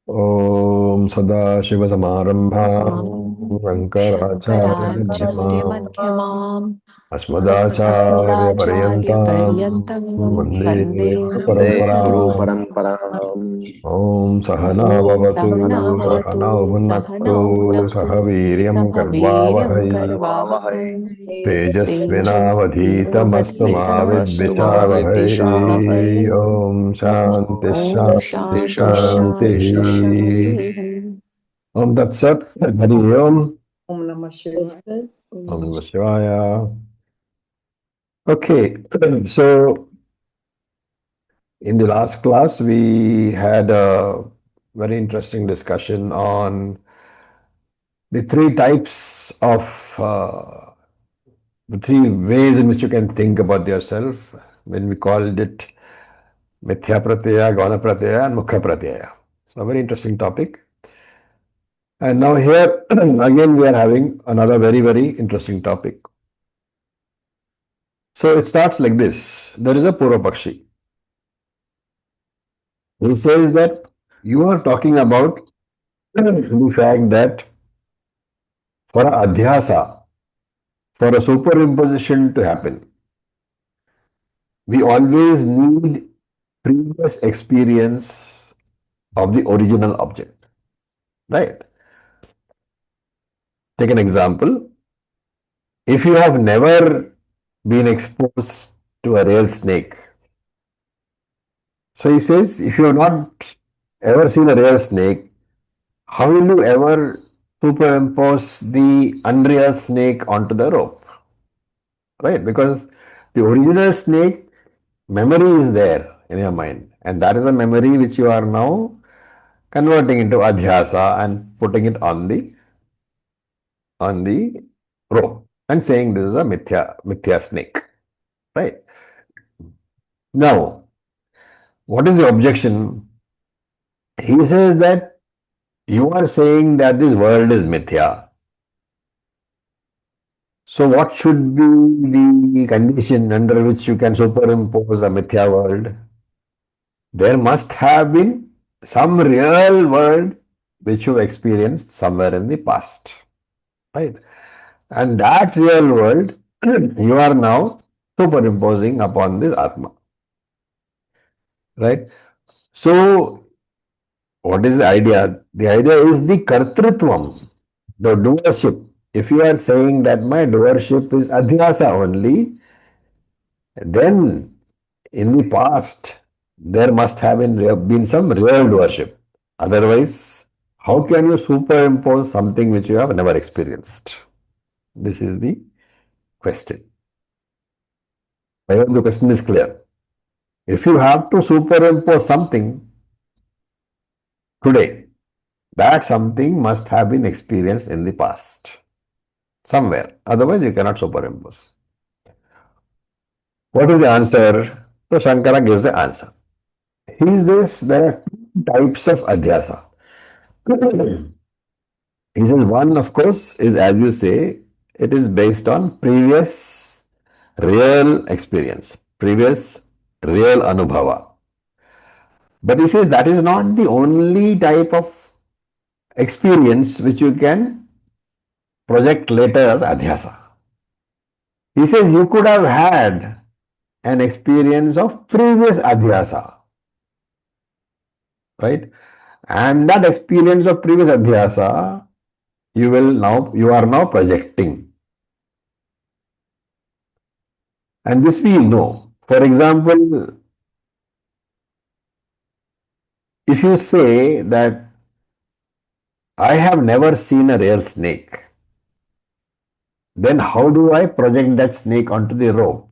ॐ सदाशिवसमारम्भां शङ्कराचार्यमध्यमाम् अस्मदाचार्यपर्यन्तां वन्दे वन्दे गुरु गुरुपरम्पराम्। परम्पराम्। ॐ सहना ॐ भवतु सहनावतु सहनौ भुनक्तु सहनौ सह भुनक्तु वीर्यं सह वीर्यं कर्वावहै करवावहै तेजस्विनावधीतमस्तु मा तेजस्विनावधीतमस्तु मा विद्विषावहै। तेजस्विनावधीतमस्तु मा ॐ शान्तिः ॐ शान्तिः शान्ति शान्तिः। शान्ति शान्तिः। Om Tat Sat, Hari Om, Om Namah Shivaya. Om Om Namah Namah Shivaya. Okay, so in the last class we had a very interesting discussion on the three types of, the three ways in which you can think about yourself when we called it Mithya Pratyaya, Gana Pratyaya and Mukha Pratyaya. So a very interesting topic. And now here again we are having another very, very interesting topic. So it starts like this. There is a Purva Pakshi. He says that you are talking about the fact that for a adhyasa, for a superimposition to happen, we always need previous experience of the original object. Right? Take an example. If you have never been exposed to a real snake, so he says, if you have not ever seen a real snake, how will you ever superimpose the unreal snake onto the rope? Right? Because the original snake memory is there in your mind, and that is a memory which you are now converting into adhyasa and putting it on the rope and saying this is a mithya snake. Right? Now, what is the objection? He says that you are saying that this world is mithya. So what should be the condition under which you can superimpose a mithya world? There must have been some real world which you experienced somewhere in the past. Right? And that real world you are now superimposing upon this Atma. Right? So what is the idea? The idea is the kartrutvam, the doership. If you are saying that my doership is adhyasa only, then in the past there must have been some real doership. Otherwise, how can you superimpose something which you have never experienced? This is the question. I hope the question is clear. If you have to superimpose something today, that something must have been experienced in the past somewhere. Otherwise, you cannot superimpose. What is the answer? So Shankara gives the answer. He says there are two types of adhyasa. He says one, of course, is as you say, it is based on previous real experience, previous real anubhava. But he says that is not the only type of experience which you can project later as adhyasa. He says you could have had an experience of previous adhyasa, right? And that experience of previous adhyasa you are now projecting. And this we know. For example, if you say that I have never seen a real snake, then how do I project that snake onto the rope?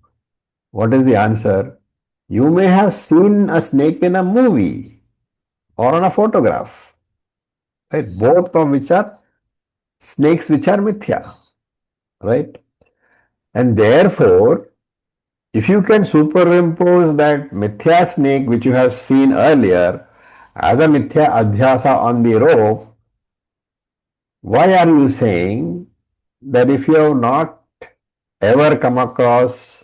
What is the answer? You may have seen a snake in a movie or on a photograph, right? Both of which are snakes which are mithya, right? And therefore, if you can superimpose that mithya snake which you have seen earlier as a mithya adhyasa on the rope, why are you saying that if you have not ever come across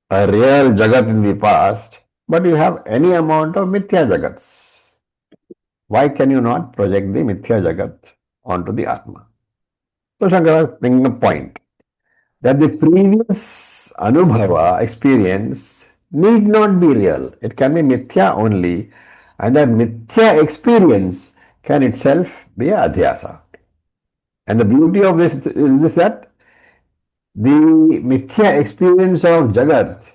a real jagat in the past, but you have any amount of mithya jagats? why can you not project the Mithya Jagat onto the Atma? So Shankara is making a point that the previous Anubhava experience need not be real. It can be Mithya only, and that Mithya experience can itself be a adhyasa. And the beauty of this is this, that the Mithya experience of Jagat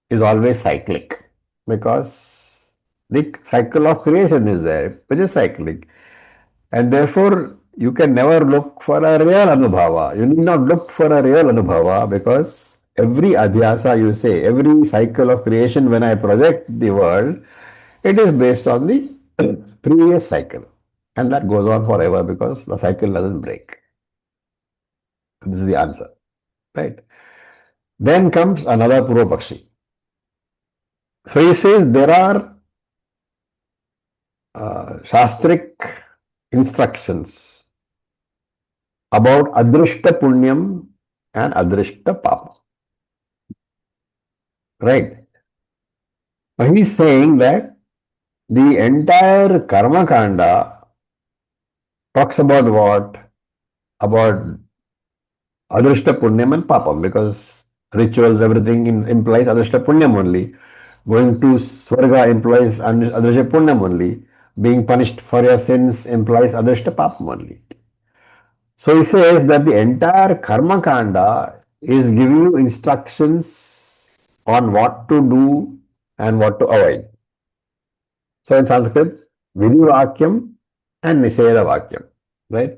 is always cyclic, because the cycle of creation is there, which is cyclic. And therefore, you can never look for a real Anubhava. You need not look for a real Anubhava, because every adhyasa you say, every cycle of creation when I project the world, it is based on the previous cycle. And that goes on forever because the cycle doesn't break. This is the answer. Right? Then comes another Purvapakshi. So he says there are Shastric instructions about Adrishta Punyam and Adrishta Papa. Right? Now he is saying that the entire Karmakanda talks about what? About Adrishta Punyam and Papam, because rituals, everything implies Adrishta Punyam only. Going to Swarga implies Adrishta Punyam only. Being punished for your sins implies Adrishta Papam only. So he says that the entire Karma Kanda is giving you instructions on what to do and what to avoid. So in Sanskrit, Vidhi Vakyam and Nisheda Vakyam. Right?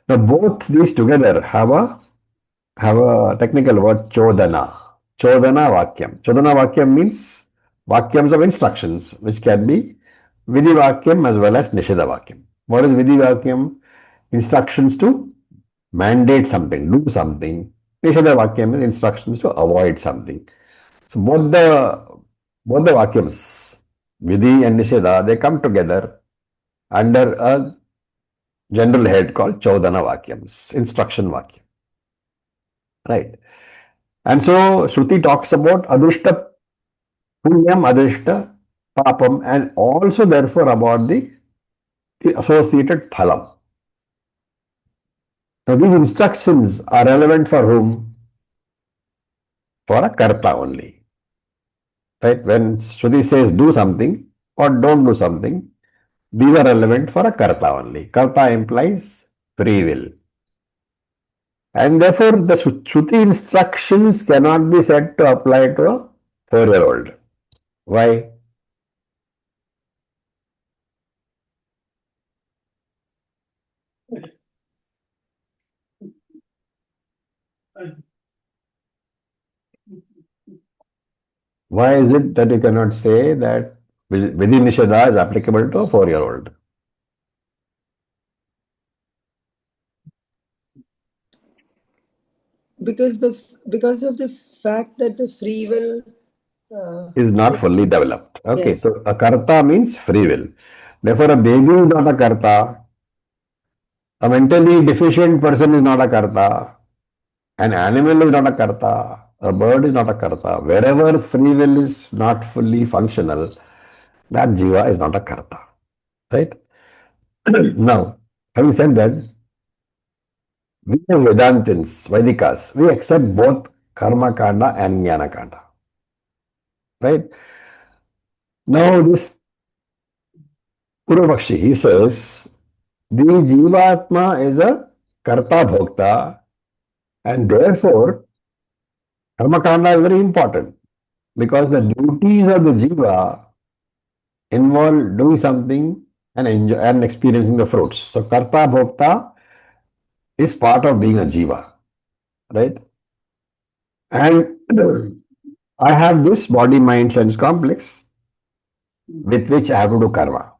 Now both these together have a technical word, Chodana. Chodana Vakyam. Chodana Vakyam means Vakyams of instructions, which can be Vidhi Vakyam as well as Nisheda Vakyam. What is Vidhi Vakyam? Instructions to mandate something, do something. Nisheda Vakyam is instructions to avoid something. So both the Vakyams, Vidhi and Nisheda, they come together under a general head called Chaudana Vakyams, instruction Vakyam. Right. And so Shruti talks about Adrishta Punyam, Adrishta Papam, and also therefore about the associated Phalam. Now these instructions are relevant for whom? For a Karta only. Right? When Shruti says do something or don't do something, these are relevant for a Karta only. Karta implies free will. And therefore the Shruti instructions cannot be said to apply to a 4-year-old. Why? Why is it that you cannot say that Vidhi Nisheda is applicable to a 4-year-old? Because of the fact that the free will Is not fully developed. Okay, yes. so a karta means free will. Therefore, a baby is not a karta. A mentally deficient person is not a karta. An animal is not a karta. A bird is not a karta. Wherever free will is not fully functional, that jiva is not a karta. Right? Now, having said that, we have Vedantins, Vedikas. We accept both Karma Kanda and Jnana Kanda. Right? Now, this Purvapakshi, he says, the Jivatma is a Karta Bhokta, and therefore Karmakanda is very important, because the duties of the Jiva involve doing something and enjoy and experiencing the fruits. So Karta Bhokta is part of being a Jiva, right? And I have this body, mind, sense complex with which I have to do karma.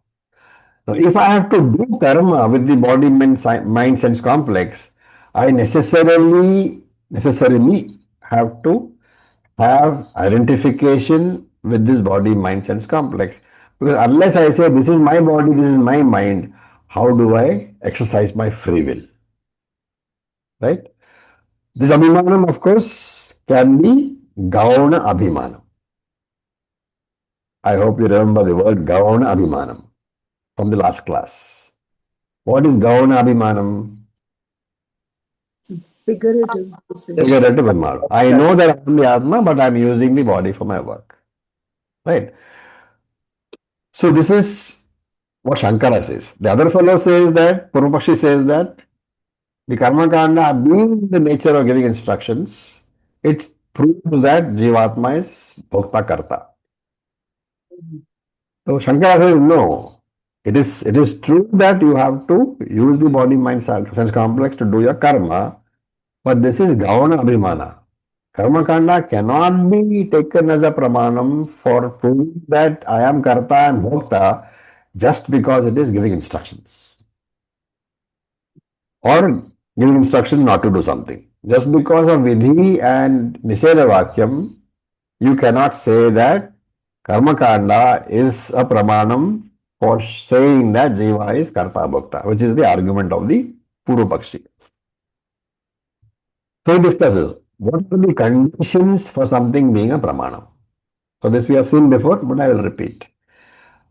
Now, if I have to do karma with the body, mind, sense complex, I necessarily have to have identification with this body, mind, sense complex. Because unless I say this is my body, this is my mind, how do I exercise my free will? Right? This abhimanam, of course, can be gauna abhimanam. I hope you remember the word gauna abhimanam. from the last class. What is Gauna Abhimanam? Figurative usage. Figurative Abhimanam. I know that I'm the Atma, but I'm using the body for my work. Right? So this is what Shankara says. The other fellow says that, Purvapakshi says that the Karmakanda being the nature of giving instructions, it proves that Jivatma is Bhokta Karta. So Shankara says no. It is true that you have to use the body mind sense complex to do your karma, but this is Gauna Abhimana. Karmakanda cannot be taken as a pramanam for proving that I am Karta and Bhokta just because it is giving instructions. Or giving instruction not to do something. Just because of Vidhi and Nisheda Vakyam, you cannot say that Karmakanda is a pramanam for saying that Jiva is Karta Bhokta, which is the argument of the Purvapakshi. So he discusses what are the conditions for something being a pramanam. So this we have seen before, but I will repeat.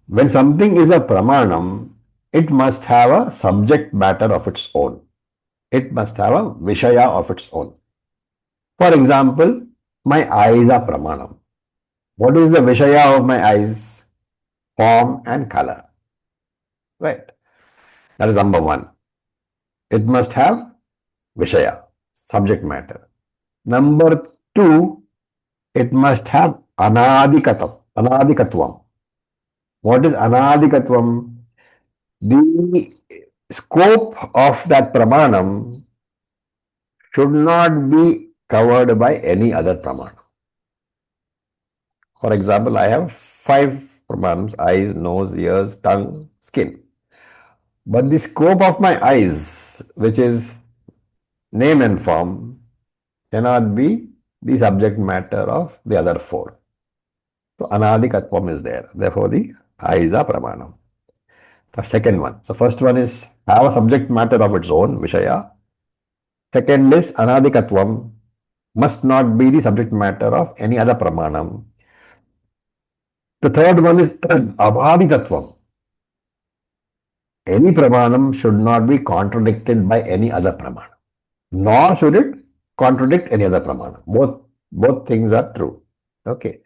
When something is a pramanam, it must have a subject matter of its own. It must have a Vishaya of its own. For example, my eyes are pramanam. What is the Vishaya of my eyes? Form and color. Right. That is number one. It must have Vishaya, subject matter. Number two, it must have Anadikatvam. What is Anadikatvam? The scope of that pramanam should not be covered by any other pramanam. For example, I have 5 pramanams: eyes, nose, ears, tongue, skin. But the scope of my eyes, which is name and form, cannot be the subject matter of the other 4. So Anadikatvam is there. Therefore, the eyes are pramanam. The second one. So first one is have a subject matter of its own, Vishaya. Second is Anadikatvam, must not be the subject matter of any other pramanam. The third one is Abhaditatvam. Any pramanam should not be contradicted by any other pramanam, nor should it contradict any other pramanam. Both things are true. Okay.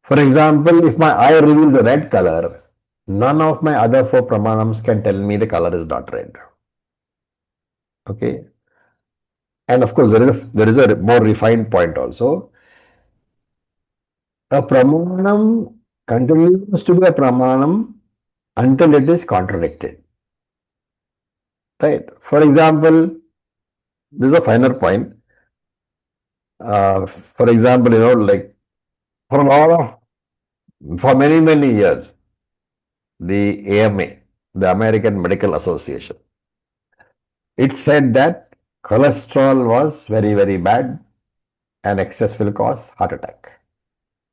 For example, if my eye reveals a red color, none of my other 4 pramanams can tell me the color is not red. Okay. And of course, there is a more refined point also. A pramanam continues to be a pramanam until it is contradicted. Right. For example, this is a finer point. For example, like for many years, the AMA, the American Medical Association, it said that cholesterol was very bad and excess will cause heart attack.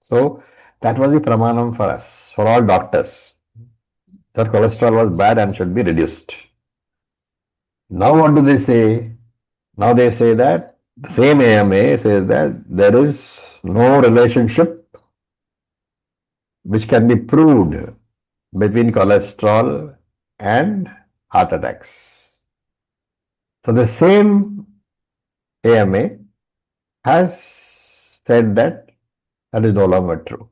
So that was the pramanam for us, for all doctors, that cholesterol was bad and should be reduced. Now what do they say? Now they say that the same AMA says that there is no relationship which can be proved between cholesterol and heart attacks. So the same AMA has said that that is no longer true.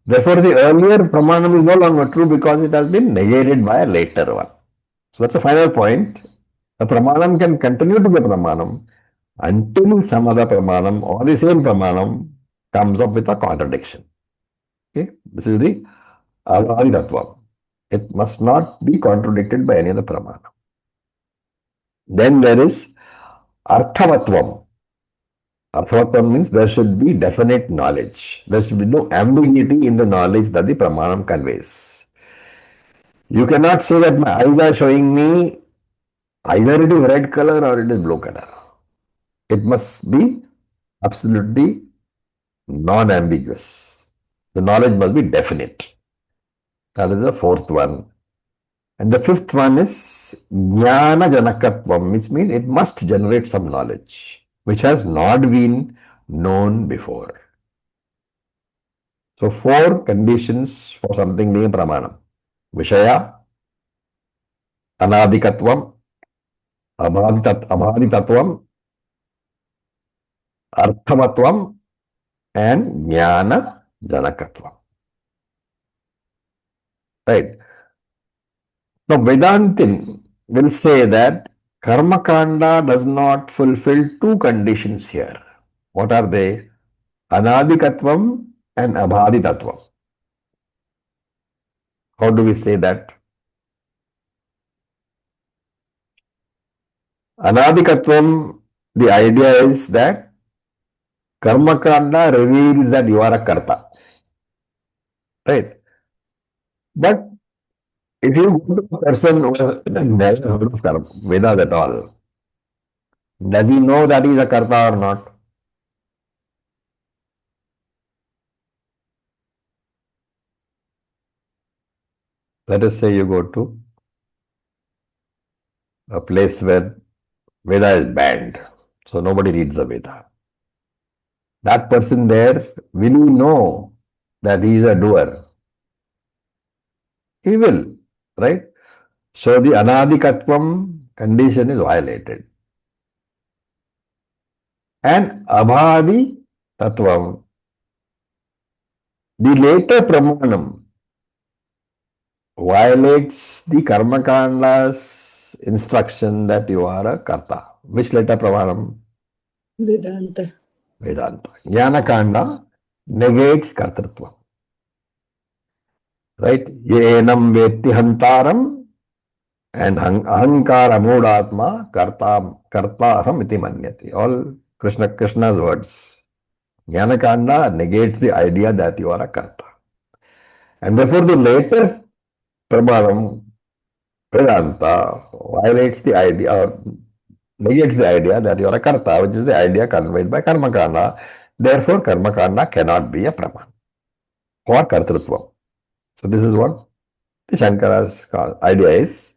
Therefore, the earlier pramanam is no longer true because it has been negated by a later one. So that's a final point. A pramanam can continue to be a pramanam until some other pramanam or the same pramanam comes up with a contradiction. Okay, this is the Avaditatvam. It must not be contradicted by any other pramanam. Then there is Arthavatvam. Arthavatvam means there should be definite knowledge. There should be no ambiguity in the knowledge that the pramanam conveys. You cannot say that my eyes are showing me either it is red color or it is blue color. It must be absolutely non-ambiguous. The knowledge must be definite. That is the 4th one. And the 5th one is jnana janakatvam, which means it must generate some knowledge, which has not been known before. So 4 conditions for something being pramanam: Vishaya, anadikatvam, abhaditatvam, arthamatvam, and jnana janakatvam. Right. Now, Vedantin will say that Karmakanda does not fulfill two conditions here. What are they? Anadikatvam and abhaditatvam. How do we say that? Anadikatvam, the idea is that Karmakanda reveals that you are a karta. Right? But if you go to a person who has never heard of Vedas at all, does he know that he is a karta or not? Let us say you go to a place where Veda is banned, so nobody reads the Veda. That person there, will he know that he is a doer? He will, right? So the anadikatvam condition is violated. And abhadi tatvam, the later pramanam violates the karmakanda's instruction that you are a karta. Which later pramanam? Vedanta. Vedanta. Jnanakanda negates kartritva. Right? Yenam vetti hantaram and ahankara modatma kartaham iti manyati. All Krishna's words. Jnanakanda negates the idea that you are a karta. And therefore the later pramanam Vedanta violates the idea or negates the idea that you are a karta, which is the idea conveyed by Karmakanda. Therefore, Karmakanda cannot be a praman for kartrutva. So this is what the Shankara's idea is.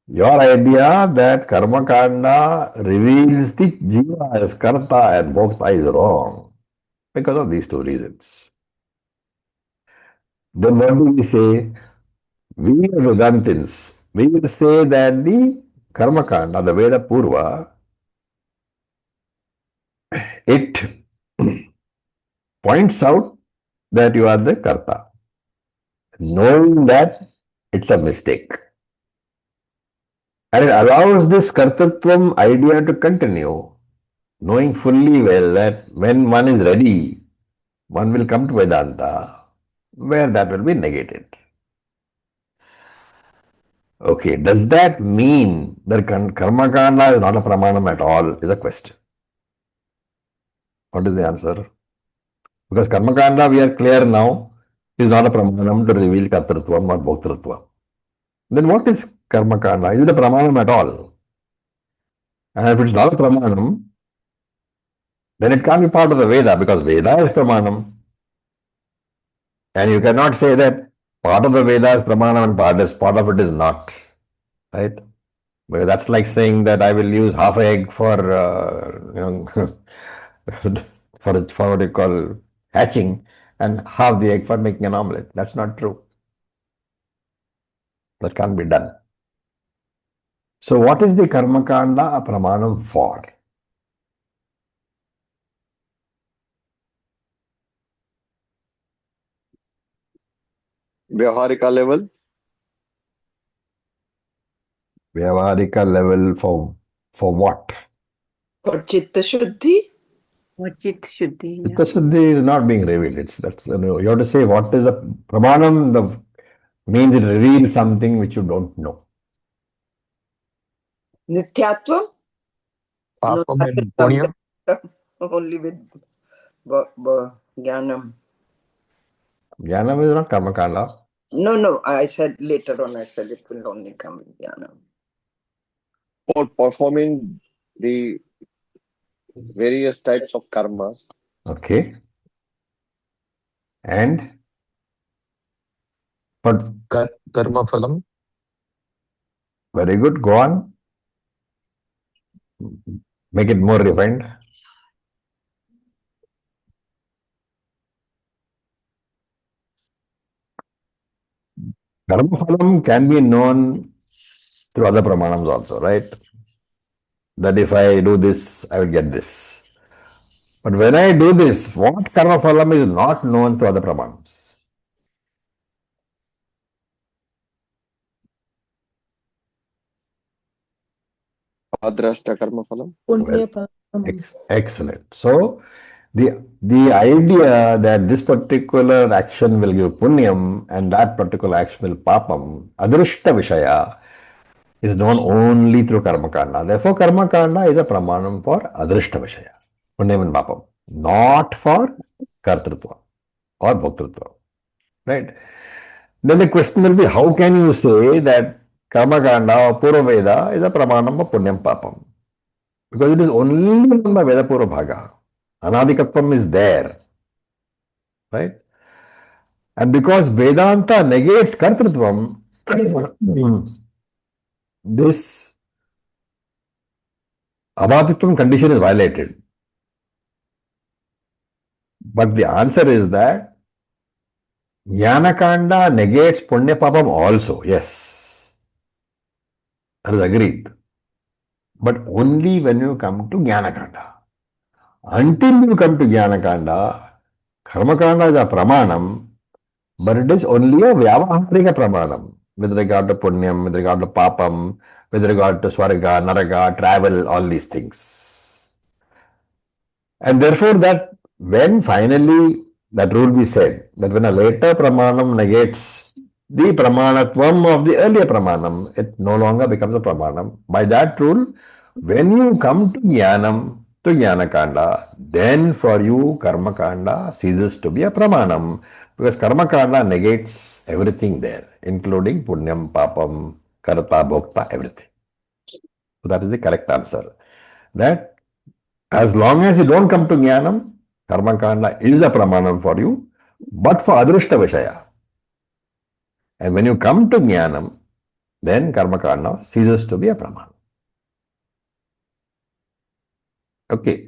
Your idea that Karmakanda reveals the jiva as karta and bhokta is wrong because of these two reasons. Then what do we say? We as Vedantins, we will say that the Karmakanda, the Veda Purva, it points out that you are the karta, knowing that it's a mistake. And it allows this kartatvam idea to continue, knowing fully well that when one is ready, one will come to Vedanta, where that will be negated. Okay, does that mean that Karmakanda is not a pramanam at all? Is a question. What is the answer? Because Karmakanda, we are clear now, is not a pramanam to reveal kartritvam or bhoktritvam. Then what is Karmakanda? Is it a pramanam at all? And if it's not a pramanam, then it can't be part of the Veda because Veda is pramanam. And you cannot say that part of the Veda is pramanam and part of it is not. Right? Because that's like saying that I will use half an egg for, for what you call hatching and half the egg for making an omelette. That's not true. That can't be done. So what is the Karmakanda a pramanam for? Vyaharika level. Vyavarika level for what? For Chitta Shuddhi? For Chit Shuddhi. Chitta Shuddhi is not being revealed. You have to say what is the pramanam, means it reveals something which you don't know. Nithyatvam? No, Papam that and will come Punyam. only with Jnanam. Jnanam is not Karmakanda. No, I said later on, I said it will only come with Jnanam. For performing the various types of karmas. Okay. And but Karma phalam. very good. Go on. Make it more refined. Karma phalam can be known through other pramanams also, right? That if I do this, I will get this. But when I do this, what karma phalam is not known to other pramanams. Adrashta karma phalam. Well, Punya Pamam. excellent. So the idea that this particular action will give punyam and that particular action will papam, adrishta vishaya, is known only through Karmakanda. Therefore, Karmakanda is a pramanam for adrishta vishaya, punyam and papam, not for kartrutva or bhoktritva. Right? Then the question will be, how can you say that Karmakanda or Purva Veda is a pramanam of punyam papam? Because it is only from the Veda Purva Bhaga. Anadikatvam is there. Right? And because Vedanta negates kartrutvam, this abhaditvam condition is violated. But the answer is that Jnanakanda negates Punya Papam also. Yes. That is agreed. But only when you come to Jnanakanda. Until you come to Jnanakanda, Karmakanda is a pramanam, but it is only a vyavaharika pramanam with regard to Punyam, with regard to Papam, with regard to Swarga, Naraga, travel, all these things. And therefore, that when finally that rule be said, that when a later pramanam negates the pramanatvam of the earlier pramanam, it no longer becomes a pramanam. By that rule, when you come to jnanam, to jnanakanda, then for you karmakanda ceases to be a pramanam, because karmakanda negates everything there, including punyam, papam, karta, bhokta, everything. So that is the correct answer. That as long as you don't come to Jnanam, Karmakanda is a pramanam for you, but for adrishta vishaya. And when you come to Jnanam, then Karmakanda ceases to be a pramanam. Okay.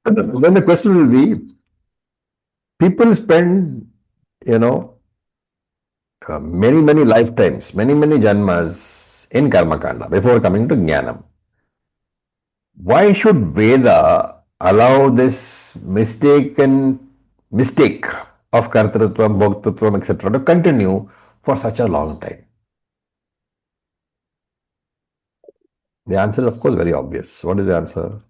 Then the question will be, people spend, many lifetimes, many janmas in Karmakanda before coming to Jnanam. Why should Veda allow this mistake of kartrutvam, bhoktritvam, etc. to continue for such a long time? The answer is, of course, very obvious. What is the answer?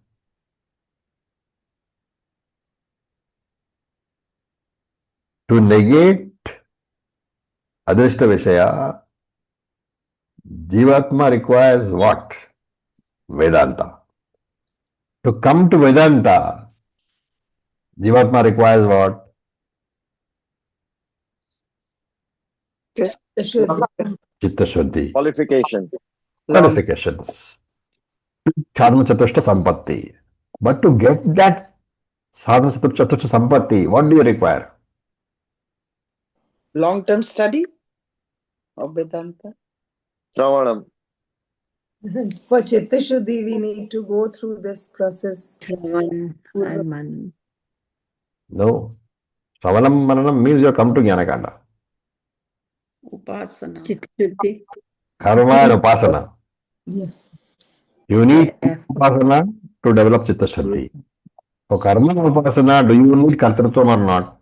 To negate adrishta vishaya, Jivatma requires what? Vedanta. To come to Vedanta, Jivatma requires what? Shuddhi. Chitta Shuddhi. Qualification. Qualifications. Sadhana Chatushta Sampatti. But to get that Sadhana Chatushta Sampatti, what do you require? Long-term study of Vedanta. Pramanam. For Chitta Shuddhi, we need to go through this process. Shravan and Manam. No. Shravanam Mananam means you have come to Jnanakanda. Upasana. Chitta-shuddhi. Karma and Upasana. Yeah. You need F. Upasana to develop Chitta Shuddhi. For Karma and Upasana, do you need Kartrutvam or not?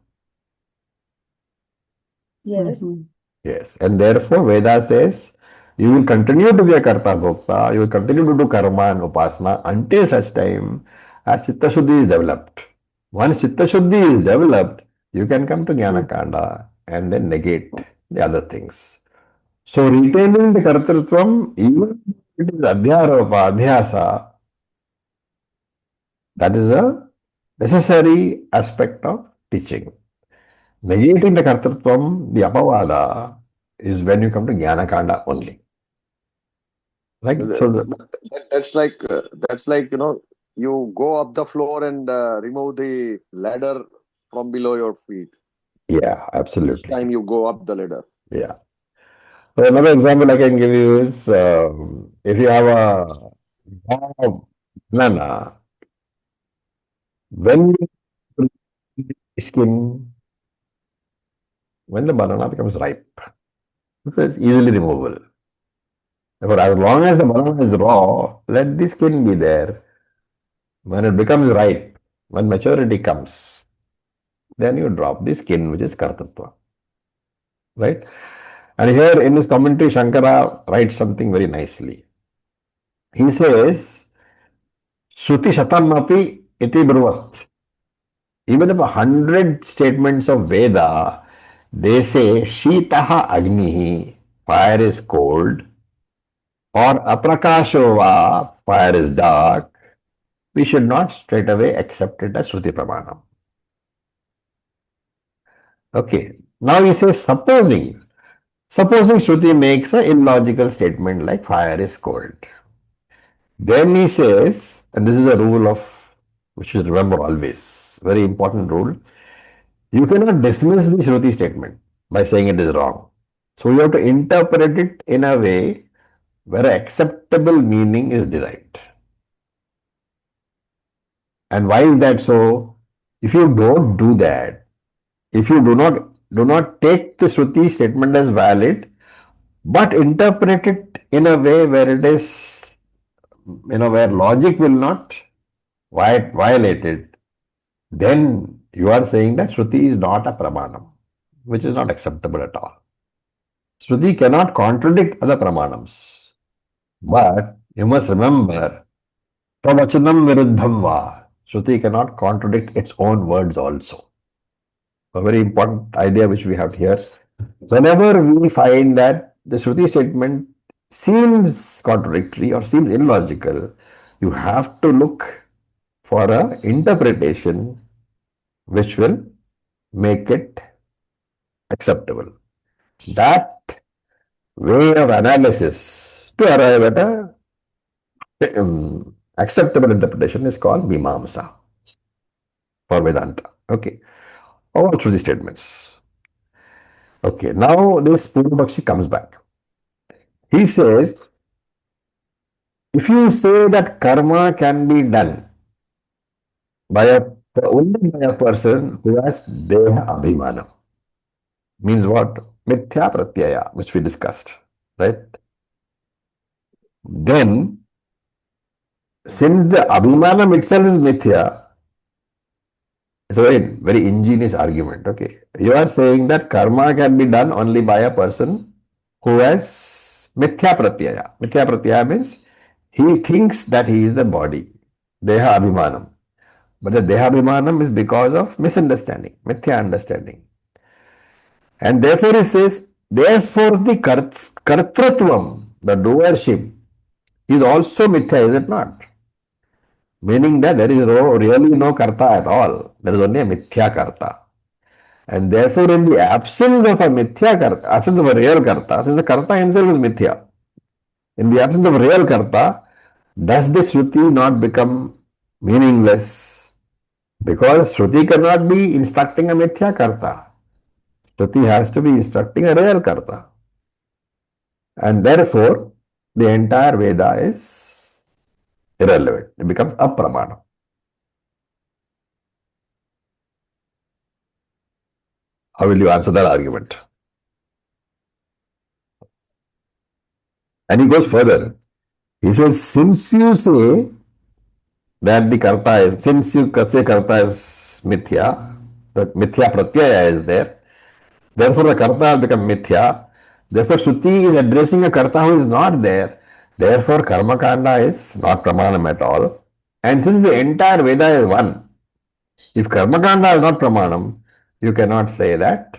Yes. Mhm. Yes. And therefore, Veda says, you will continue to be a Karta Bhokta, you will continue to do Karma and Upasana until such time as Chitta Shuddhi is developed. Once Chitta Shuddhi is developed, you can come to Jnanakanda and then negate the other things. So retaining the Kartrutvam, even if it is Adhyaropa, Adhyasa, that is a necessary aspect of teaching. Negating the Kartrutvam, the Apavada, is when you come to Jnanakanda only. Right? So, That's like you go up the floor and remove the ladder from below your feet. yeah, Each absolutely. time you go up the ladder. Yeah. So another example I can give you is if you have a banana, when you skin, when the banana becomes ripe, it is easily removable. Therefore, as long as the banana is raw, let the skin be there. When it becomes ripe, when maturity comes, then you drop the skin, which is kartatva. Right? And here in this commentary, Shankara writes something very nicely. He says, Shruti Shatam api iti brvat. Even if 100 statements of Veda, they say Shitaha Agnihi, fire is cold, or Aprakashova, fire is dark, we should not straight away accept it as Shruti Pramanam. Okay. Now he says, supposing Shruti makes an illogical statement like fire is cold. Then he says, and this is a rule of, which you should remember always, very important rule, you cannot dismiss the Shruti statement by saying it is wrong. So you have to interpret it in a way where acceptable meaning is derived. And why is that so? If you don't do that, if you do not take the Shruti statement as valid, but interpret it in a way where it is, where logic will not violate it, then you are saying that Shruti is not a pramanam, which is not acceptable at all. Shruti cannot contradict other pramanams. But you must remember, pravachanam viruddham va. Shruti cannot contradict its own words also. A very important idea which we have here. Whenever we find that the Shruti statement seems contradictory or seems illogical, you have to look for an interpretation which will make it acceptable. That way of analysis to arrive at a acceptable interpretation is called Mimamsa for Vedanta. Okay. All through the statements. Okay. Now this Purvapakshi comes back. He says, if you say that karma can be done by only by a person who has deha abhimana, means what? Mithya pratyaya, which we discussed, right? Then, since the abhimanam itself is mithya, it's a very ingenious argument. Okay, you are saying that karma can be done only by a person who has mithya pratyaya. Mithya pratyaya means he thinks that he is the body, deha abhimanam. But the deha abhimanam is because of misunderstanding, mithya understanding. And therefore he says, therefore the kartratvam, the doership, is also mithya, is it not? Meaning that there is really no karta at all. There is only a mithya karta. And therefore, in the absence of a mithya karta, absence of a real karta, since the karta himself is mithya, in the absence of a real karta, does the Shruti not become meaningless? Because Shruti cannot be instructing a mithya karta. Shruti has to be instructing a real karta. And therefore, the entire Veda is irrelevant. It becomes apramana. How will you answer that argument? And he goes further. He says, since you say that the karta is, since you say karta is mithya, the mithya pratyaya is there, therefore the karta has become mithya, therefore Shruti is addressing a karta who is not there, therefore Karmakanda is not pramanam at all. And since the entire Veda is one, if Karmakanda is not pramanam, you cannot say that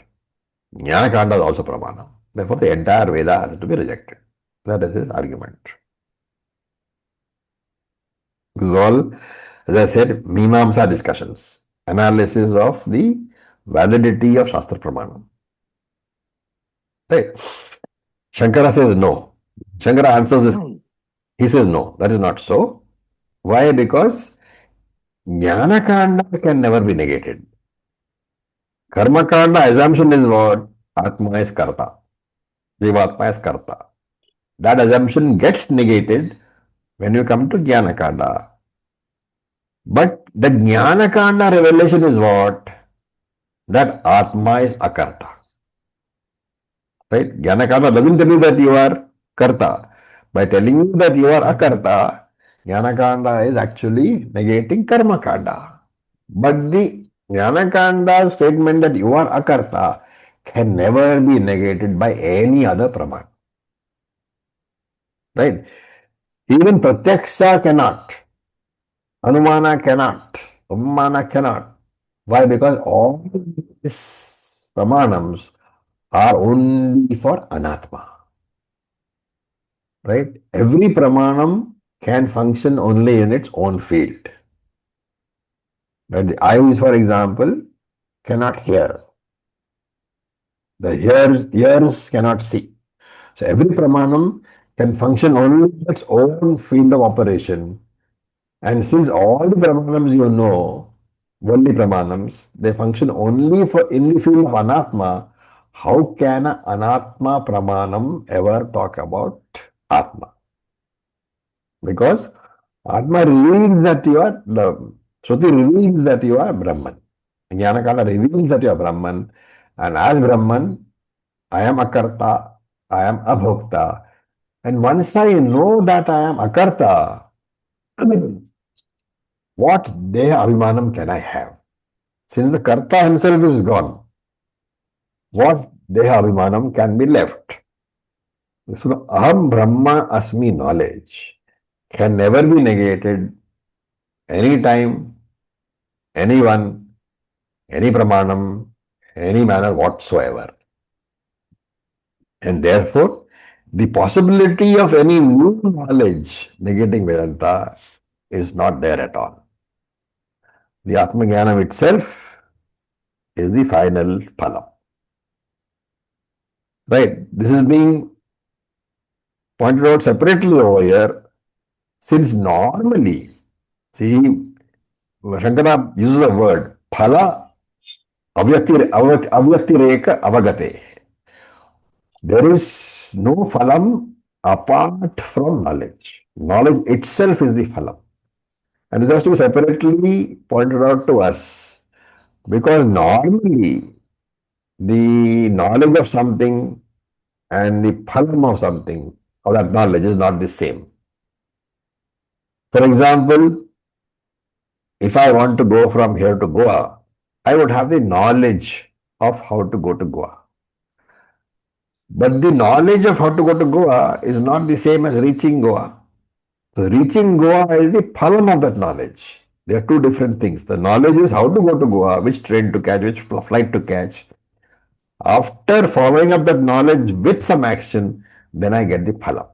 Jnanakanda is also pramanam. Therefore the entire Veda has to be rejected. That is his argument. This is all, as I said, Mimamsa discussions, analysis of the validity of Shastra Pramanam. Right? Shankara says no. Shankara answers this. He says no, that is not so. Why? Because Jnanakanda can never be negated. Karmakanda assumption is what? Atma is Karta. Jivatma is Karta. That assumption gets negated when you come to Jnanakanda. But the Jnanakanda revelation is what? That Atma is Akarta. Right? Jnanakanda doesn't tell you that you are Karta. By telling you that you are akarta, Jnanakanda is actually negating Karmakanda. But the Jnanakanda statement that you are akarta can never be negated by any other praman. Right? Even Pratyaksha cannot. Anumana cannot. Upamana cannot. Why? Because all these pramanams are only for anatma. Right? Every pramanam can function only in its own field. Right? The eyes, for example, cannot hear. The ears cannot see. So every pramanam can function only in its own field of operation. And since all the pramanams you know, only pramanams, they function only for in the field of anatma, how can an anatma pramanam ever talk about atma? Because atma reveals that you are the Shruti reveals that you are Brahman. Jnanakala reveals that you are Brahman, and as Brahman, I am akarta, I am abhokta. And once I know that I am akarta, what deha abhimanam can I have? Since the karta himself is gone, what deha abhimanam can be left? So the aham brahma asmi knowledge can never be negated anytime, anyone, any pramanam, any manner whatsoever. And therefore, the possibility of any new knowledge negating Vedanta is not there at all. The Atmajnanam itself is the final phala. Right? This is being pointed out separately over here, since normally, see, Shankara uses the word phala avyaktireka avagate. There is no phalam apart from knowledge. Knowledge itself is the phalam. And this has to be separately pointed out to us, because normally the knowledge of something and the phalam of something, of that knowledge, is not the same. For example, if I want to go from here to Goa, I would have the knowledge of how to go to Goa. But the knowledge of how to go to Goa is not the same as reaching Goa. So reaching Goa is the phalam of that knowledge. They are two different things. The knowledge is how to go to Goa, which train to catch, which flight to catch. After following up that knowledge with some action, then I get the phalam.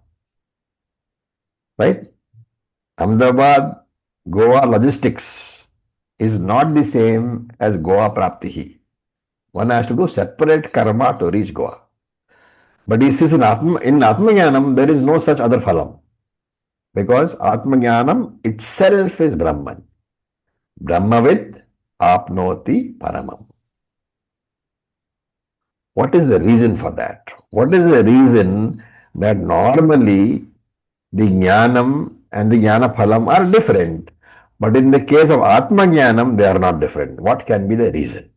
Right? Ahmedabad, Goa logistics is not the same as Goa Praptihi. One has to do separate karma to reach Goa. But he says in Atmajnanam, there is no such other phalam. Because Atmajnanam itself is Brahman. Brahmavid apnoti paramam. What is the reason for that? What is the reason that normally the jnanam and the jnana phalam are different, but in the case of Atma jnanam, they are not different? What can be the reason?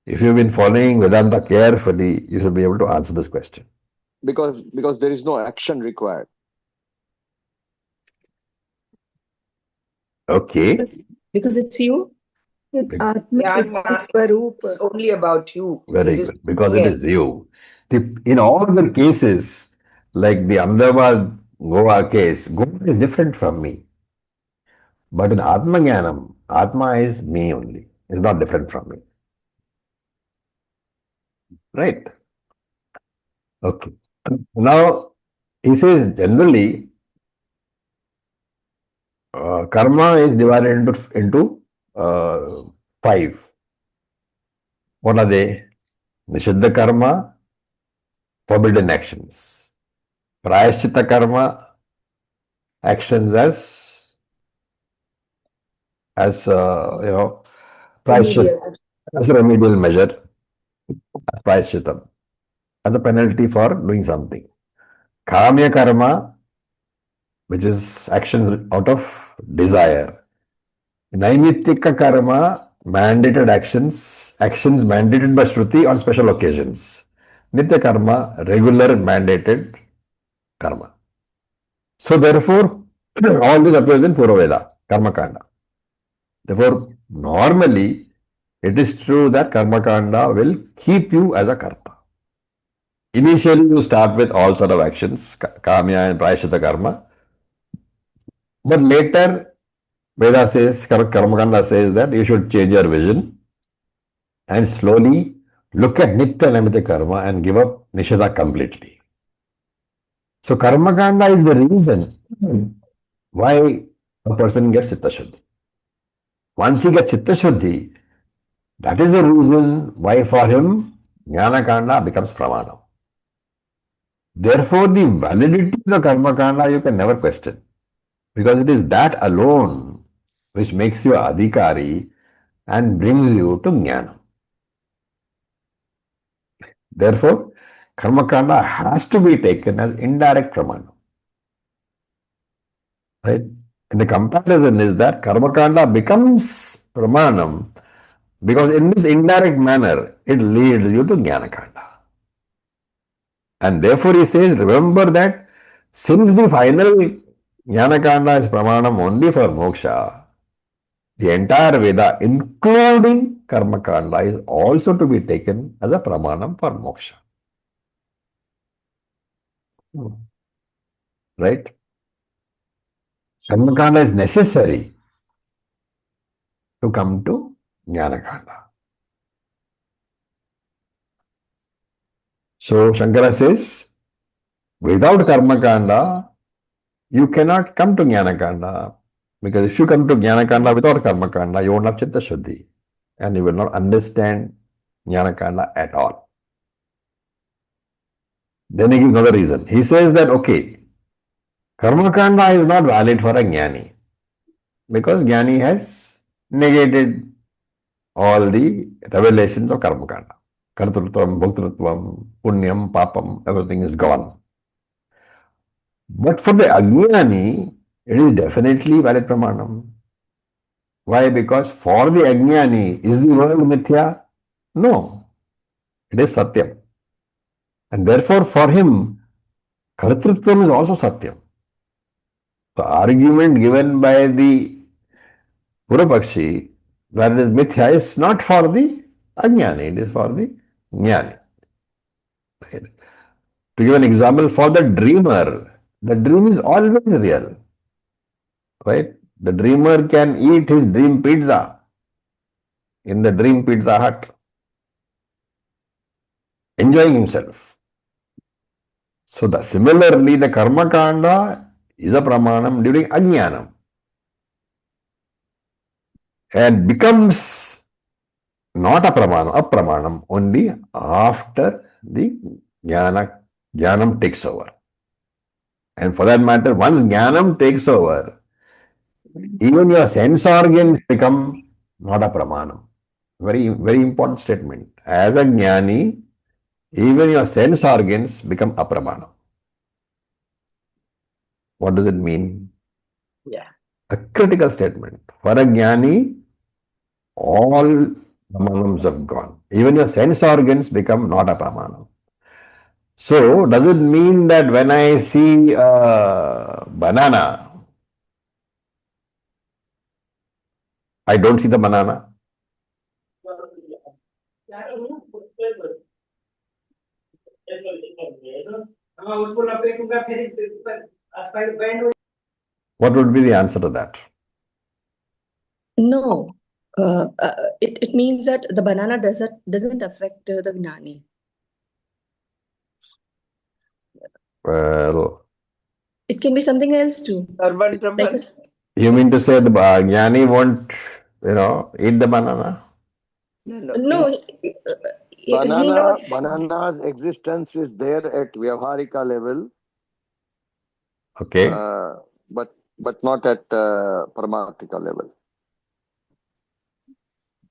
If you've been following Vedanta carefully, you should be able to answer this question. Because there is no action required. Okay, Because it's you. It's Atma, it's the It's Swarupa. only about you. very There is good. Because it nothing is you. In all other cases, like the Ahmedabad Goa case, Goa is different from me. But in Atma Jnanam, Atma is me only. It's not different from me. Right? Okay. Now, he says generally, karma is divided into five. What are they? Nishiddha karma, forbidden actions. Prayaschitta karma, actions as Remedial. prayaschitta, as a remedial measure, as prayaschitta, as a penalty for doing something. Kamya karma, which is actions out of desire. Naimittika karma, mandated actions actions mandated by Shruti on special occasions. Nitya karma, regular mandated karma. So therefore, all this appears in Purveda, Karmakanda. Therefore, normally, it is true that Karmakanda will keep you as a karma. Initially, you start with all sort of actions, kamya and prayashita karma. But later, Veda says, Karmakanda says that you should change your vision and slowly look at Nitya Naimitya karma and give up Nishada completely. So Karmakanda is the reason why a person gets Chitta Shuddhi. Once he gets Chitta Shuddhi, that is the reason why for him Jnana Kanda becomes Pramanam. Therefore, the validity of the Karma Kanda you can never question. Because it is that alone which makes you adhikari and brings you to Jnana. Therefore, Karmakanda has to be taken as indirect pramanam. Right? And the comparison is that Karmakanda becomes pramanam because in this indirect manner, it leads you to Jnanakanda. And therefore he says, remember that since the final Jnanakanda is pramanam only for moksha, the entire Veda, including Karmakanda, is also to be taken as a pramanam for moksha. Right? Karmakanda is necessary to come to Jnanakanda. So Shankara says, without Karmakanda, you cannot come to Jnanakanda. Because if you come to Jnanakanda without Karmakanda, you won't have Chitta Shuddhi. And you will not understand Jnanakanda at all. Then he gives another reason. He says that, okay, Karmakanda is not valid for a Jnani. Because Jnani has negated all the revelations of Karmakanda. Kartrutvam, Bhoktrutvam, Punyam, Papam, everything is gone. But for the Ajnani, it is definitely valid Pramanam. Why? Because for the Ajnani, is the world Mithya? No. It is Satyam. And therefore for him, Kartrutvam is also Satyam. The argument given by the Purapakshi that it is Mithya is not for the Ajnani, it is for the Jnani. Right? To give an example, for the dreamer, the dream is always real. Right? The dreamer can eat his dream pizza in the dream pizza hut, enjoying himself. So similarly, the karma kanda is a pramanam during ajnanam and becomes not a pramanam only after the jnanam takes over. And for that matter, once jnanam takes over, even your sense organs become not a pramanam. Very, very important statement. As a jnani, even your sense organs become apramanam. What does it mean? Yeah. A critical statement. For a jnani, all pramanams have gone. Even your sense organs become not a pramanam. So, does it mean that when I see a banana, I don't see the banana? What would be the answer to that? No. It means that the banana doesn't affect the gnani. Well, It can be something else too. Urban Like Brahman. you mean to say the jnani won't, eat the banana? no, he knows. Banana's existence is there at Vyavharika level, Okay. but not at Paramarthika level.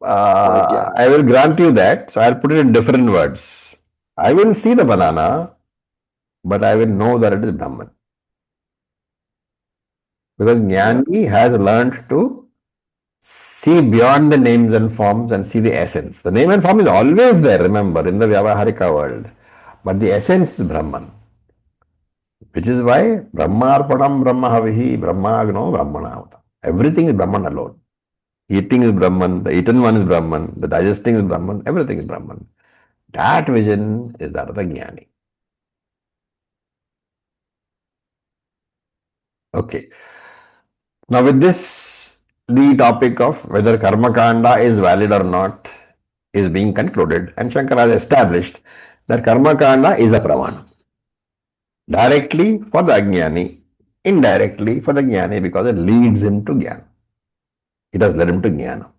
I will grant you that. So I'll put it in different words. I will see the banana, but I will know that it is Brahman. Because Jnani has learned to see beyond the names and forms and see the essence. The name and form is always there, remember, in the Vyavaharika world. But the essence is Brahman. Which is why Brahmarpanam Brahmahavihi Brahmagno Brahmanavata. Everything is Brahman alone. Eating is Brahman, the eaten one is Brahman, the digesting is Brahman, everything is Brahman. That vision is that of the jnani. Okay. Now with this, the topic of whether Karmakanda is valid or not is being concluded, and Shankara has established that Karmakanda is a pramanam. Directly for the ajnani, indirectly for the jnani because it leads him to jnana. It has led him to jnana.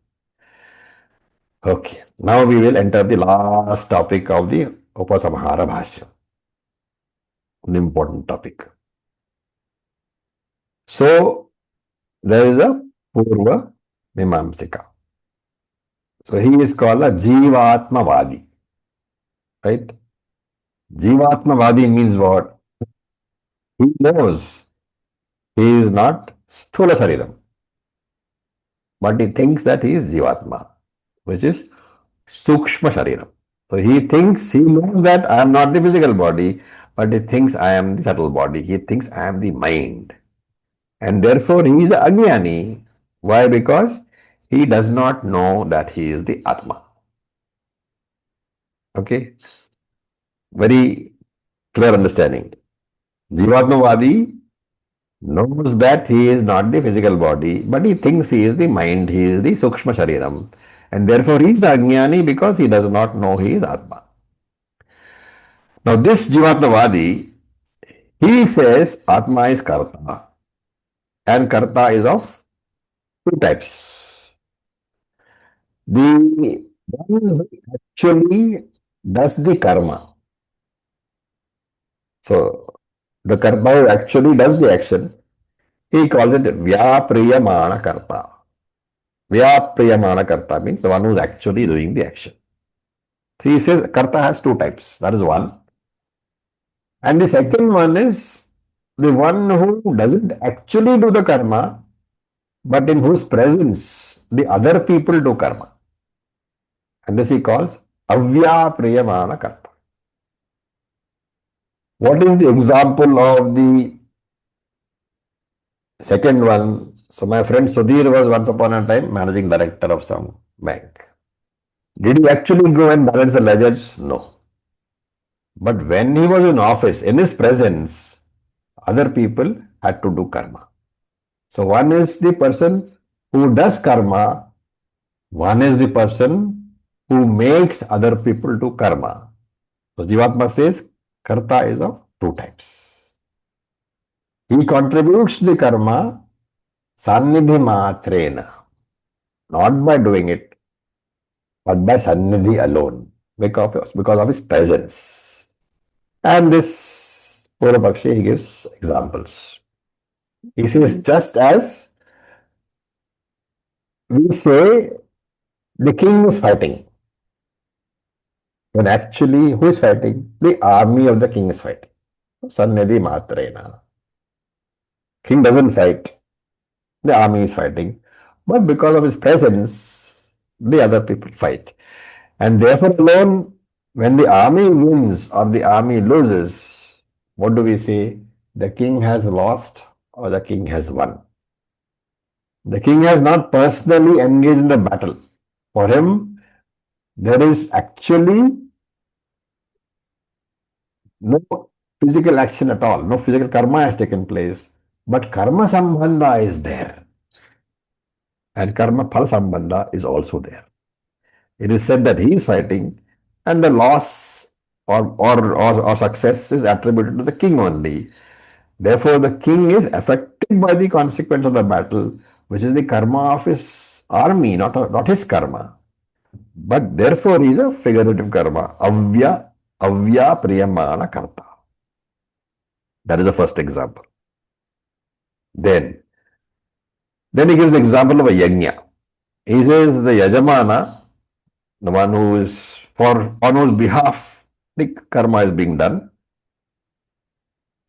Okay, now we will enter the last topic of the Upasamhara Bhashya, an important topic. So, there is a Purva Mimamsika. So, he is called a Jivatmavadi, right? Jivatmavadi means what? He knows he is not Sthula Shariram, but he thinks that he is Jivatma, which is Sukshma Shariram. So he thinks, he knows that I am not the physical body, but he thinks I am the subtle body. He thinks I am the mind. And therefore he is a Ajnani. Why? Because he does not know that he is the Atma. Okay? Very clear understanding. Jivatmavadi knows that he is not the physical body, but he thinks he is the mind, he is the Sukshma Shariram. And therefore he is the Ajnani because he does not know he is Atma. Now this Jivatmavadi, he says Atma is Karta and Karta is of two types. The one who actually does the karma. So the Karta who actually does the action, he calls it Vyapriyamana Karta. Vyapriyamana Karta means the one who is actually doing the action. So he says Karta has two types. That is one. And the second one is the one who doesn't actually do the karma, but in whose presence the other people do karma. And this he calls Avyapriyamana Karta. What is the example of the second one? So my friend Sudhir was once upon a time managing director of some bank. Did he actually go and balance the ledgers? No. But when he was in office, in his presence, other people had to do karma. So one is the person who does karma, one is the person who makes other people do karma. So Jivatma says Karta is of two types. He contributes the karma sannidhi matrena, not by doing it, but by sannidhi alone, because of his presence. And this Purvapakshi, he gives examples. He says, just as we say the king is fighting, when actually who is fighting? The army of the king is fighting. Sannidhi matrena. King doesn't fight. The army is fighting. But because of his presence, the other people fight. And therefore alone, when the army wins or the army loses, what do we say? The king has lost or the king has won. The king has not personally engaged in the battle. For him, there is actually no physical action at all. No physical karma has taken place. But karma sambandha is there. And karma phala sambandha is also there. It is said that he is fighting and the loss or success is attributed to the king only. Therefore, the king is affected by the consequence of the battle, which is the karma of his army, not his karma. But therefore, he is a figurative karma. Avya priyamana karta. That is the first example. Then he gives the example of a yajna. He says the yajamana, the one who is on whose behalf the karma is being done,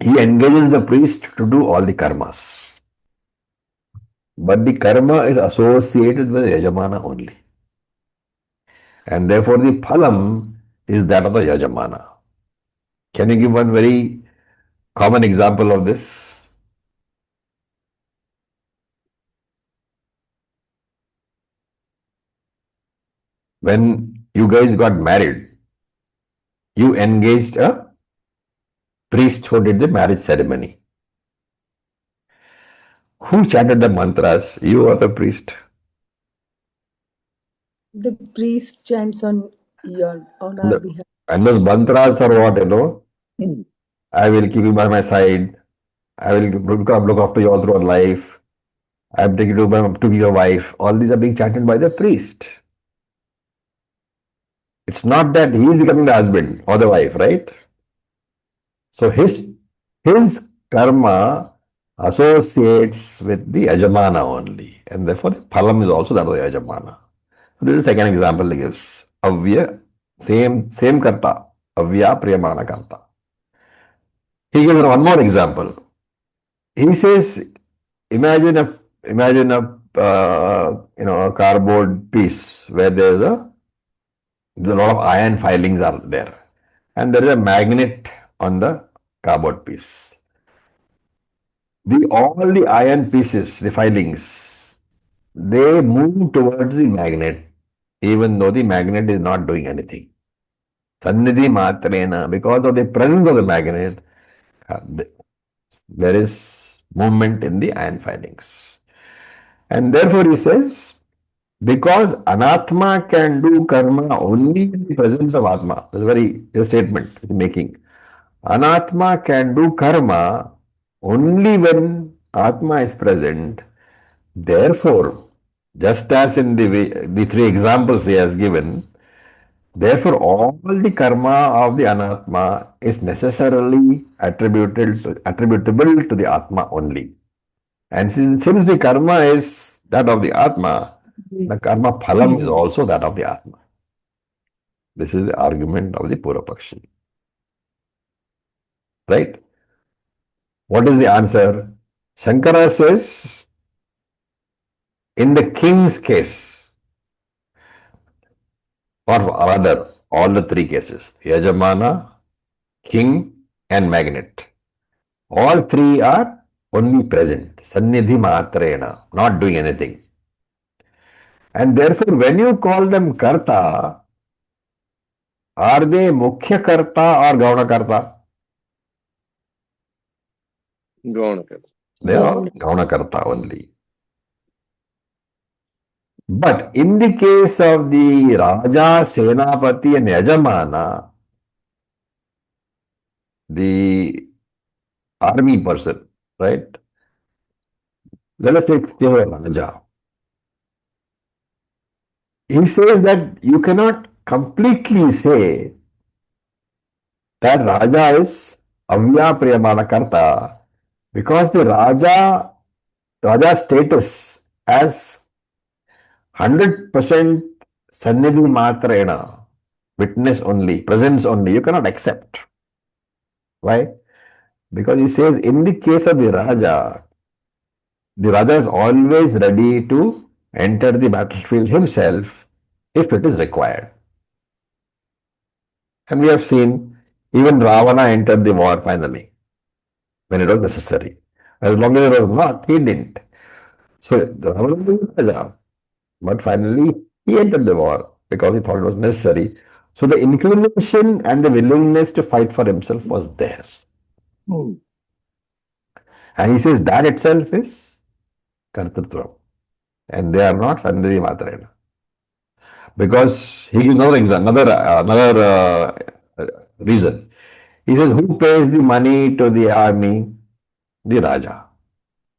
he engages the priest to do all the karmas. but the karma is associated with the Yajamana only. And therefore the phalam is that of the Yajamana. Can you give one very common example of this? When you guys got married, you engaged a priest who did the marriage ceremony. Who chanted the mantras? You or the priest? The priest chants on our behalf. And those mantras are what, I will keep you by my side. I will look after you all throughout life. I am taking you to be your wife. All these are being chanted by the priest. It's not that he is becoming the husband or the wife, right? So his karma associates with the Yajamana only. And therefore, phalam is also that of the Yajamana. So this is the second example he gives. Avya, same karta. Avya priyamana karta. He gives one more example. He says, imagine a cardboard piece where there's a lot of iron filings are there, and there is a magnet on the cardboard piece. All the iron pieces, the filings, they move towards the magnet, even though the magnet is not doing anything. Sannidhi matrena, because of the presence of the magnet, uh, there is movement in the iron filings. And therefore he says, because anatma can do karma only in the presence of Atma. That's a statement he's making. Anatma can do karma only when Atma is present. Therefore, just as in the three examples he has given, therefore all the karma of the anatma is necessarily attributable to the Atma only. And since the karma is that of the Atma, the karma phalam is also that of the Atma. This is the argument of the Purvapakshi. Right? What is the answer? Shankara says, in the king's case, or rather, all the three cases, Yajamana, king, and magnet, all three are only present, sannidhi matrena, not doing anything. And therefore, when you call them karta, are they mukhya karta or gauna karta? Gaunakara. They are gauna karta only. But in the case of the Raja, Senapati and Yajamana, the army person, right? Let us take Raja. He says that you cannot completely say that Raja is Avya Priyamana Karta because the Raja's status as 100% Sannidhi Matrena, witness only, presence only, you cannot accept. Why? Because he says in the case of the Raja is always ready to enter the battlefield himself if it is required. And we have seen even Ravana entered the war finally when it was necessary. As long as it was not, he didn't. So Ravana was Raja, but finally he entered the war because he thought it was necessary. So the inclination and the willingness to fight for himself was there. And he says that itself is Kartatvam. And they are not Sannidhi Matrena. Because he gives another reason. He says, who pays the money to the army? The Raja.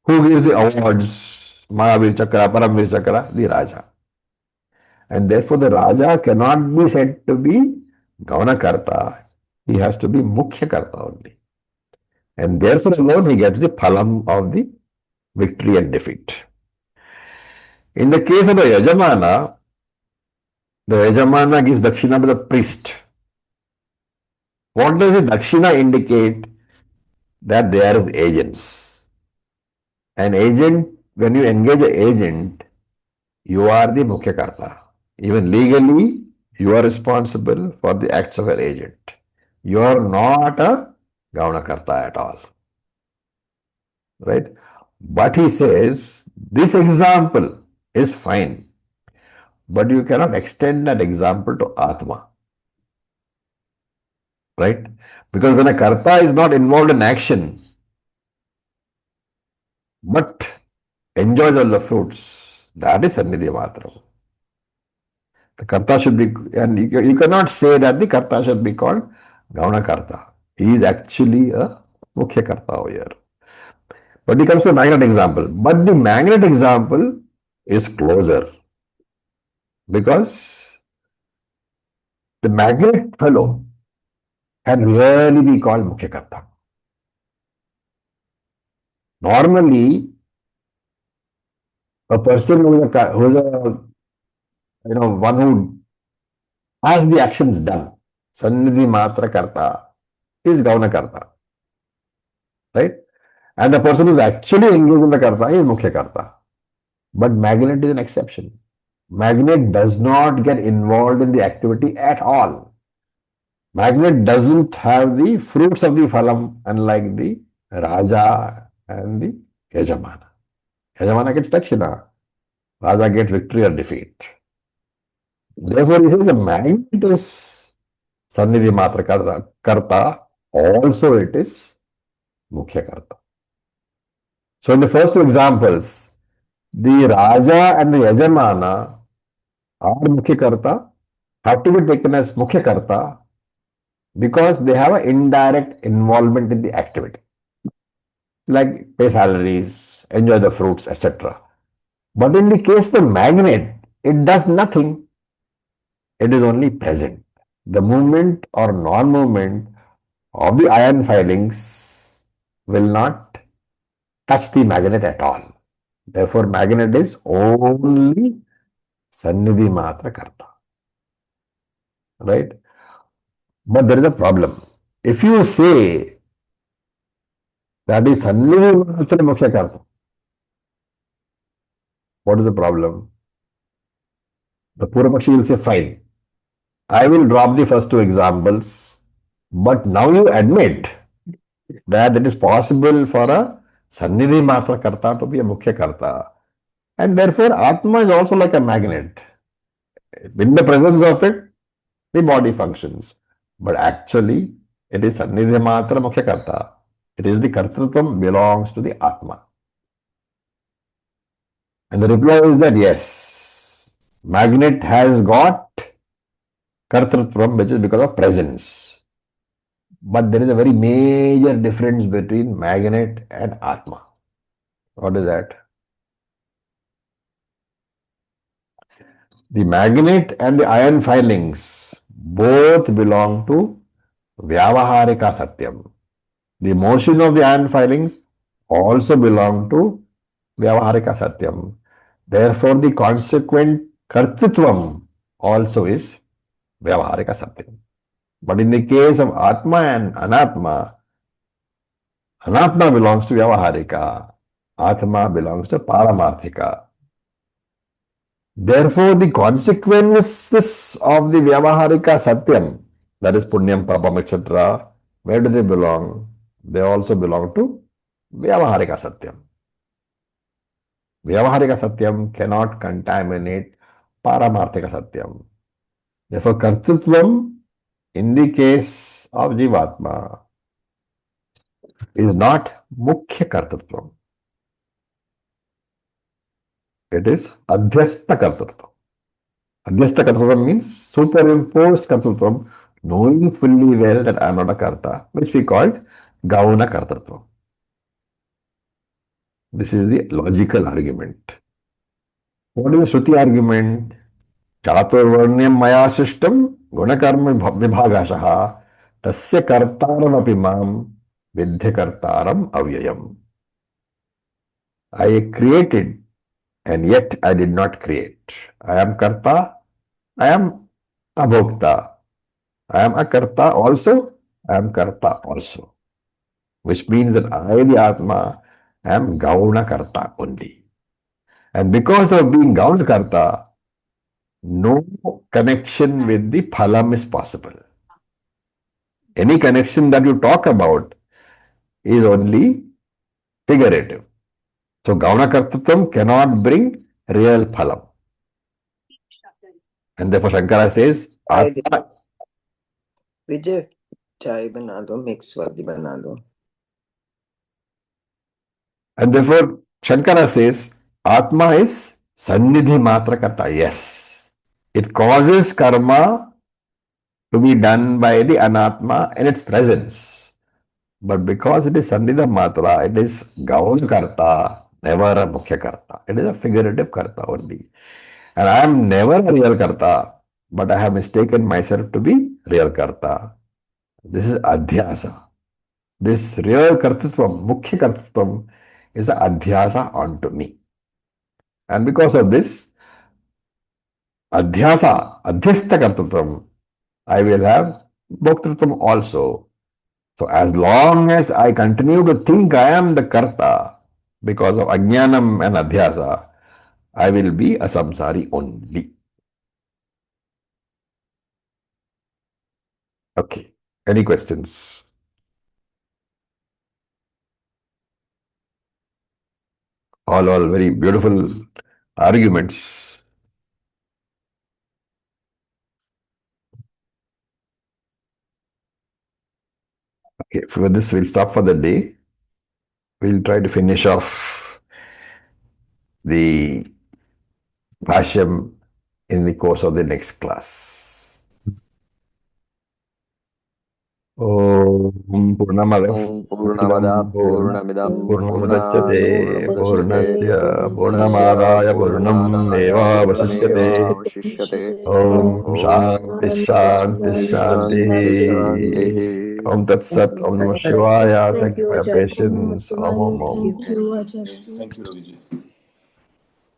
Who gives the awards? Mahavir Chakra, Paramvir Chakra? The Raja. And therefore the Raja cannot be said to be Gaunakarta. He has to be Mukhya Karta only. And therefore alone he gets the phalam of the victory and defeat. In the case of the Yajamana gives Dakshina to the priest. What does the Dakshina indicate? That they are agents. An agent when you engage an agent, you are the Mukhya Karta. Even legally, you are responsible for the acts of an agent. You are not a Gavana Karta at all. Right? But he says this example is fine, but you cannot extend that example to Atma. Right? Because when a Karta is not involved in action, but enjoys all the fruits, that is Sannidhi Matram. The Karta should be, and you cannot say that the Karta should be called Gavana Karta. He is actually a Mukhya Karta over here. But he comes to a magnet example. But the magnet example is closer because the magnet fellow can really be called Mukhya Karta. Normally, a person who is a one who has the actions done, Sannidhi Matra Karta, is Gavana Karta. Right? And the person who is actually engaged in the Karta is Mukhya Karta. But magnet is an exception. Magnet does not get involved in the activity at all. Magnet doesn't have the fruits of the phalam, unlike the Raja and the Yajamana. Yajamana gets dakshina. Raja gets victory or defeat. Therefore, he says the magnet is Sannidhi Matra Karta. Also, it is Mukhya Karta. So, in the first two examples, the Raja and the Yajamana are Mukhya Karta, have to be taken as Mukhya Karta because they have an indirect involvement in the activity, like pay salaries, enjoy the fruits, etc. But in the case of the magnet, it does nothing. It is only present. The movement or non-movement of the ion filings will not touch the magnet at all. Therefore, magnet is only Sannidhi Matra Karta. Right? But there is a problem. If you say that is Sannidhi Matra Mukhya Karta, what is the problem? The Purvapakshi will say, fine, I will drop the first two examples, but now you admit that it is possible for a Sannidhi Matra Karta to be a Mukhya Karta. And therefore, Atma is also like a magnet. In the presence of it, the body functions. But actually, it is Sannidhi Matra Mukhya Karta. It is the Kartrutvam belongs to the Atma. And the reply is that yes, magnet has got Kartrutvam, which is because of presence. But there is a very major difference between magnet and Atma. What is that? The magnet and the ion filings both belong to Vyavaharika Satyam. The motion of the ion filings also belong to Vyavaharika Satyam. Therefore, the consequent Kartritvam also is Vyavaharika Satyam. But in the case of Atma and Anatma, Anatma belongs to Vyavaharika, Atma belongs to Paramarthika. Therefore, the consequences of the Vyavaharika Satyam, that is Punyam, Papam, etc., where do they belong? They also belong to Vyavaharika Satyam. Vyavaharika Satyam cannot contaminate Paramarthika Satyam. Therefore, Kartritvam in the case of Jivatma is not Mukhya Kartritvam. It is adhyasa Kartritvam. Adhyasa Kartritvam means superimposed Kartritvam, knowing fully well that I am not a Karta, which we called Gauna Kartritvam. This is the logical argument. What is the Shruti argument? Chaturvarnyam maya system gunakarma vibhagashaha tasya kartaram apimam vidya kartaram avyayam. I created and yet I did not create. I am karta, I am abhokta. I am a karta also, I am karta also. Which means that I, the Atma, am gauna karta only. And because of being Gauna Karta, no connection with the phalam is possible. Any connection that you talk about is only figurative. So Gauna Kartatvam cannot bring real phalam. And therefore Shankara says, I did. Atma, विजय चाय बना दो mix वाली बना दो and therefore Shankara says, Atma is Sannidhi Matra Karta. Yes. It causes karma to be done by the Anatma in its presence. But because it is Sannidha Matra, it is Gaun Karta, never a Mukhya Karta. It is a figurative Karta only. And I am never a real Karta, but I have mistaken myself to be real Karta. This is adhyasa. This real Kartatvam, Mukhya Kartatvam, is an adhyasa onto me. And because of this, adhyasa, adhyastha Kartatvam, I will have Bhoktatvam also. So as long as I continue to think I am the Karta, because of Ajnanam and Adhyasa, I will be a samsari only. Okay. Any questions? All very beautiful arguments. Okay, for this we'll stop for the day. We'll try to finish off the Bhashyam in the course of the next class. Om Purnamada Purnamada Purnamidam Purnamudachyate Purnasya Purnasya Purnamadaya Purnam Eva Vasishyate Vasishyate Om Om Shanti Shanti Shanti Shanti Shanti. Om Tat Sat Om Namah Shivaya. Thank you for your patience. Om Om Om. Thank you, Acharya. Thank you, Raviji.